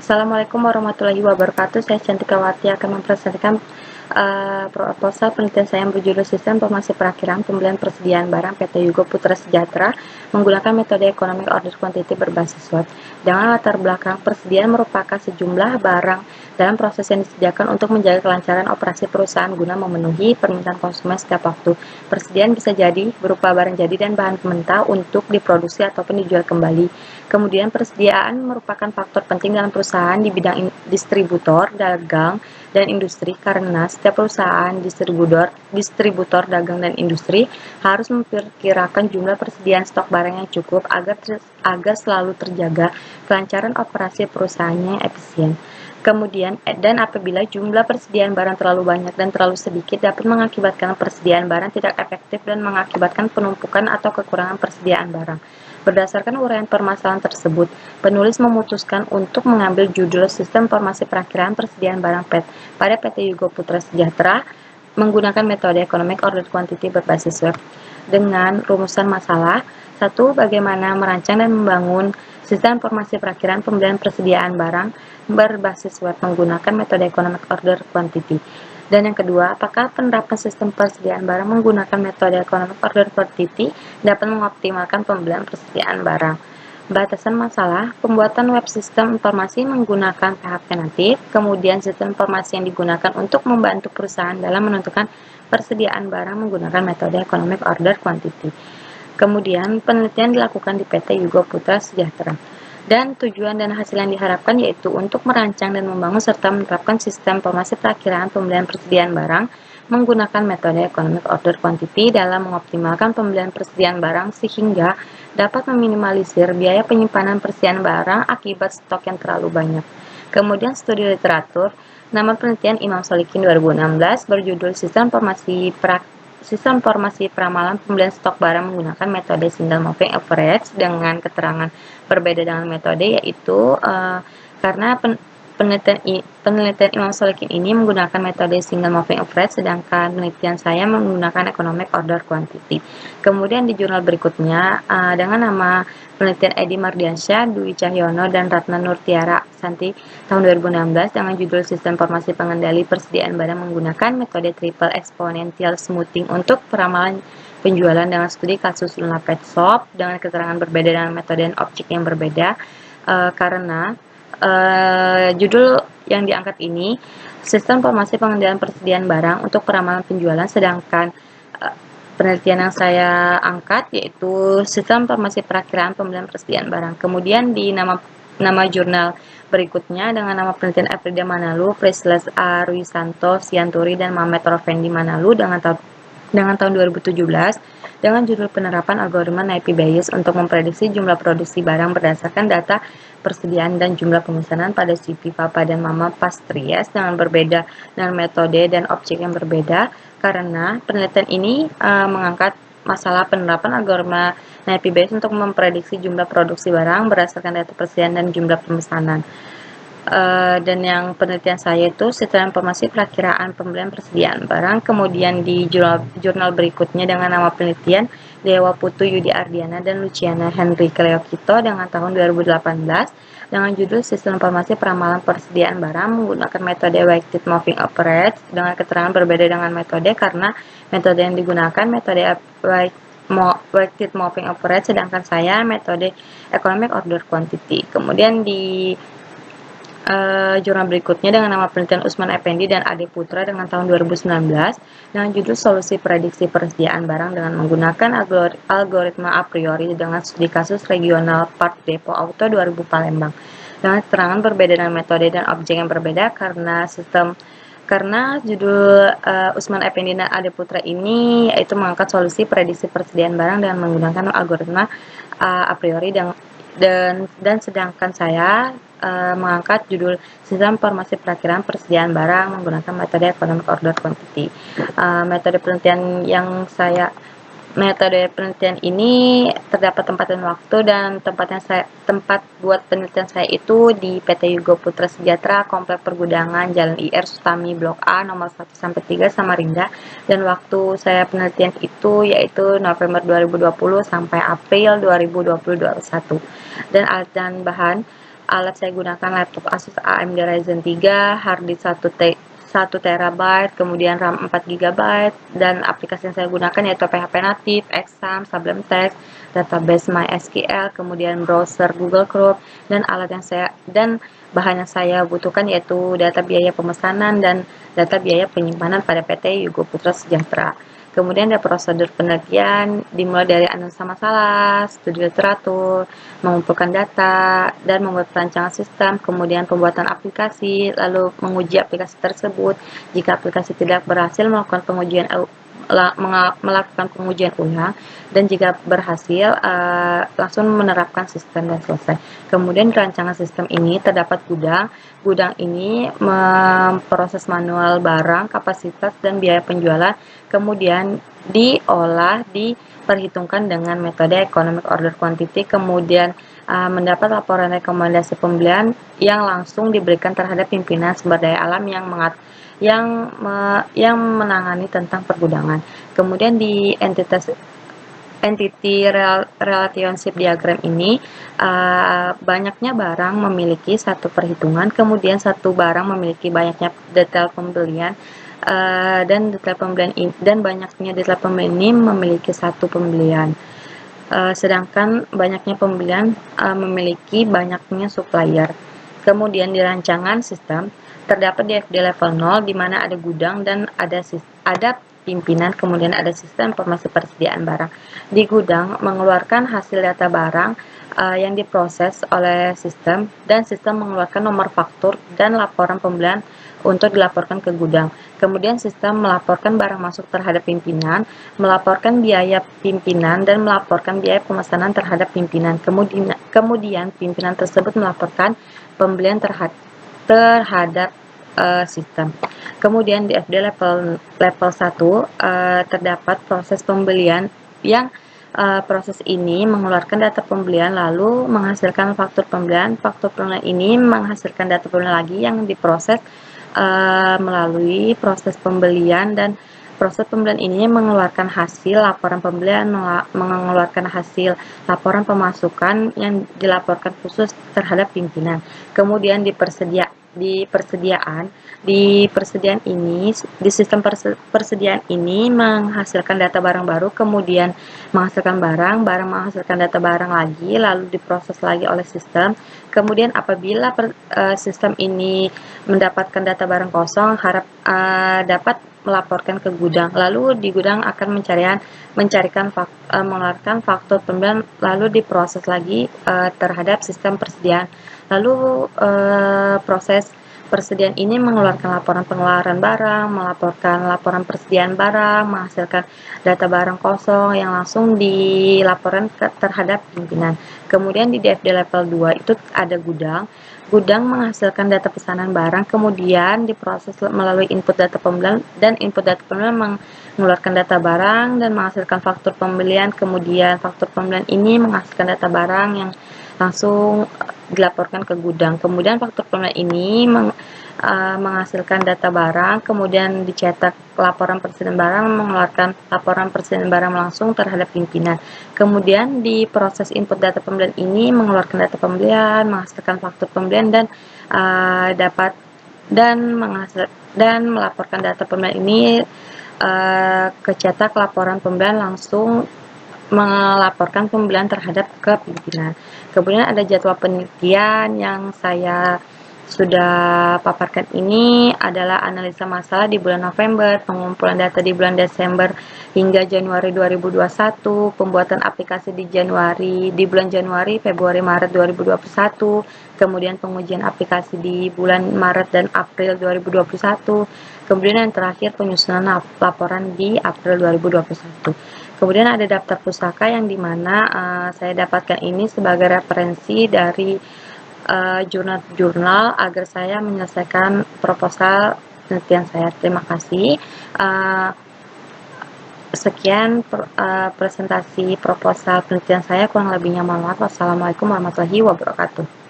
Assalamualaikum warahmatullahi wabarakatuh. Saya Cantikawati akan mempresentasikan proposal penelitian saya yang berjudul Sistem Informasi Perakhiran Pembelian Persediaan Barang PT Yugo Putra Sejahtera menggunakan metode Economic Order Quantity berbasis web. Dengan latar belakang, persediaan merupakan sejumlah barang dalam proses yang disediakan untuk menjaga kelancaran operasi perusahaan guna memenuhi permintaan konsumen setiap waktu. Persediaan bisa jadi berupa barang jadi dan bahan mentah untuk diproduksi ataupun dijual kembali. Kemudian persediaan merupakan faktor penting dalam perusahaan di bidang distributor, dagang, dan industri karena setiap perusahaan distributor, dagang, dan industri harus memperkirakan jumlah persediaan stok barang yang cukup agar selalu terjaga kelancaran operasi perusahaannya yang efisien. Kemudian, dan apabila jumlah persediaan barang terlalu banyak dan terlalu sedikit dapat mengakibatkan persediaan barang tidak efektif dan mengakibatkan penumpukan atau kekurangan persediaan barang. Berdasarkan uraian permasalahan tersebut, penulis memutuskan untuk mengambil judul Sistem Informasi Perakhiran Persediaan Barang pada PT Yugo Putra Sejahtera menggunakan metode Economic Order Quantity berbasis web dengan rumusan masalah. 1. Bagaimana merancang dan membangun sistem informasi perakhiran pembelian persediaan barang berbasis web menggunakan metode Economic Order Quantity. Dan yang kedua, apakah penerapan sistem persediaan barang menggunakan metode Economic Order Quantity dapat mengoptimalkan pembelian persediaan barang. Batasan masalah, pembuatan web sistem informasi menggunakan PHP natif, kemudian sistem informasi yang digunakan untuk membantu perusahaan dalam menentukan persediaan barang menggunakan metode Economic Order Quantity. Kemudian, penelitian dilakukan di PT Yugo Putra Sejahtera. Dan tujuan dan hasil yang diharapkan yaitu untuk merancang dan membangun serta menerapkan sistem informasi perakhiran pembelian persediaan barang menggunakan metode Economic Order Quantity dalam mengoptimalkan pembelian persediaan barang sehingga dapat meminimalisir biaya penyimpanan persediaan barang akibat stok yang terlalu banyak. Kemudian studi literatur, nama penelitian Imam Solikin 2016 berjudul Sistem Informasi Peramalan Pembelian Stok Barang menggunakan metode Single Moving Average dengan keterangan berbeda dengan metode yaitu karena penelitian Imam Solikin ini menggunakan metode Single Moving Average sedangkan penelitian saya menggunakan Economic Order Quantity. Kemudian di jurnal berikutnya dengan nama penelitian Edi Mardiansyah, Dwi Cahyono, dan Ratna Nurtiara Santi tahun 2016 dengan judul Sistem Informasi Pengendali Persediaan Barang menggunakan metode Triple Exponential Smoothing untuk peramalan penjualan dengan studi kasus Luna Pet Shop dengan keterangan berbeda dengan metode dan objek yang berbeda karena judul yang diangkat ini Sistem Informasi Pengendalian Persediaan Barang untuk peramalan penjualan sedangkan penelitian yang saya angkat yaitu Sistem Informasi Perakhiran Pembelian Persediaan Barang. Kemudian di nama jurnal berikutnya dengan nama penelitian Afrida Manalu, Priscillas A. Ruisanto, Sianturi, dan Mamet Rovendi Manalu dengan tahun 2017 dengan judul penerapan algoritma Naipy Bayes untuk memprediksi jumlah produksi barang berdasarkan data persediaan dan jumlah pemesanan pada CV Papa dan Mama Pastries dengan berbeda dengan metode dan objek yang berbeda karena penelitian ini mengangkat masalah penerapan algoritma Naipy Bayes untuk memprediksi jumlah produksi barang berdasarkan data persediaan dan jumlah pemesanan. Dan yang penelitian saya itu Sistem Informasi Perakiraan Pembelian Persediaan Barang. Kemudian di jurnal berikutnya dengan nama penelitian Dewa Putu Yudi Ardiana dan Luciana Henry Cleokito dengan tahun 2018 dengan judul Sistem Informasi Peramalan Persediaan Barang menggunakan metode Weighted Moving Average dengan keterangan berbeda dengan metode karena metode yang digunakan metode Weighted Moving Average sedangkan saya metode Economic Order Quantity. Kemudian di jurnal berikutnya dengan nama penelitian Usman Effendi dan Ade Putra dengan tahun 2019 dengan judul Solusi Prediksi Persediaan Barang dengan menggunakan algoritma a priori dengan studi kasus regional Part Depo Auto 2000 Palembang dengan keterangan berbeda dengan metode dan objek yang berbeda karena judul Usman Effendi dan Ade Putra ini yaitu mengangkat solusi prediksi persediaan barang dengan menggunakan algoritma a priori dan sedangkan saya mengangkat judul Sistem Informasi Perakhiran Persediaan Barang menggunakan metode Economic Order Quantity. Metode penelitian ini terdapat tempat dan waktu dan tempat buat penelitian saya itu di PT Yugo Putra Sejahtera, Komplek Pergudangan, Jalan IR Sutami, Blok A, nomor 1 sampai 3, Samarinda. Dan waktu saya penelitian itu yaitu November 2020 sampai April 2021. Dan alat dan bahan alat saya gunakan laptop Asus AMD Ryzen 3, harddisk 1 terabyte, kemudian RAM 4 GB, dan aplikasi yang saya gunakan yaitu PHP Native, Exam, Sublime Text, database MySQL, kemudian browser Google Chrome, dan bahan yang saya butuhkan yaitu data biaya pemesanan dan data biaya penyimpanan pada PT Yugo Putra Sejahtera. Kemudian ada prosedur penelitian, dimulai dari analisa masalah, studi literatur, mengumpulkan data, dan membuat perancangan sistem, kemudian pembuatan aplikasi, lalu menguji aplikasi tersebut. Jika aplikasi tidak berhasil, melakukan pengujian ulang, dan jika berhasil, langsung menerapkan sistem dan selesai. Kemudian rancangan sistem ini terdapat gudang. Gudang ini memproses manual barang, kapasitas, dan biaya penjualan, kemudian diolah, diperhitungkan dengan metode economic order quantity, kemudian mendapat laporan rekomendasi pembelian yang langsung diberikan terhadap pimpinan sumber daya alam yang menangani tentang pergudangan. Kemudian di entity relationship diagram ini, banyaknya barang memiliki satu perhitungan, kemudian satu barang memiliki banyaknya detail pembelian, dan banyaknya detail pembelian ini memiliki satu pembelian. Sedangkan banyaknya pembelian memiliki banyaknya supplier. Kemudian di rancangan sistem terdapat di FD level 0 di mana ada gudang dan ada pimpinan, kemudian ada sistem informasi persediaan barang. Di gudang mengeluarkan hasil data barang yang diproses oleh sistem, dan sistem mengeluarkan nomor faktur dan laporan pembelian untuk dilaporkan ke gudang. Kemudian sistem melaporkan barang masuk terhadap pimpinan, melaporkan biaya pimpinan, dan melaporkan biaya pemesanan terhadap pimpinan. Kemudian pimpinan tersebut melaporkan pembelian terhadap sistem. Kemudian di FD level 1 terdapat proses pembelian yang proses ini mengeluarkan data pembelian lalu menghasilkan faktur pembelian. Faktur pembelian ini menghasilkan data pembelian lagi yang diproses melalui proses pembelian, dan proses pembelian ini mengeluarkan hasil laporan pembelian, mengeluarkan hasil laporan pemasukan yang dilaporkan khusus terhadap pimpinan. Kemudian di sistem persediaan ini menghasilkan data barang baru, kemudian menghasilkan barang menghasilkan data barang lagi, lalu diproses lagi oleh sistem. Kemudian apabila sistem ini mendapatkan data barang kosong, dapat melaporkan ke gudang. Lalu di gudang akan mengeluarkan faktur pembelian, lalu diproses lagi terhadap sistem persediaan. Lalu proses persediaan ini mengeluarkan laporan pengeluaran barang, melaporkan laporan persediaan barang, menghasilkan data barang kosong yang langsung dilaporkan terhadap pimpinan. Kemudian di DFD level 2 itu ada gudang. Gudang menghasilkan data pesanan barang, kemudian diproses melalui input data pembelian, dan input data pembelian mengeluarkan data barang dan menghasilkan faktur pembelian. Kemudian faktur pembelian ini menghasilkan data barang yang langsung dilaporkan ke gudang. Kemudian faktur pembelian ini menghasilkan data barang, kemudian dicetak laporan persediaan barang, mengeluarkan laporan persediaan barang langsung terhadap pimpinan. Kemudian di proses input data pembelian ini mengeluarkan data pembelian, menghasilkan faktur pembelian, dan melaporkan data pembelian ini ke cetak laporan pembelian, langsung melaporkan pembelian terhadap ke pimpinan. Kemudian ada jadwal penelitian yang saya sudah paparkan ini adalah analisa masalah di bulan November, pengumpulan data di bulan Desember hingga Januari 2021, pembuatan aplikasi di bulan Januari, Februari, Maret 2021, kemudian pengujian aplikasi di bulan Maret dan April 2021, kemudian yang terakhir penyusunan laporan di April 2021. Kemudian ada daftar pustaka yang dimana saya dapatkan ini sebagai referensi dari jurnal-jurnal agar saya menyelesaikan proposal penelitian saya. Terima kasih. Sekian presentasi proposal penelitian saya, kurang lebihnya mohon maaf. Wassalamualaikum warahmatullahi wabarakatuh.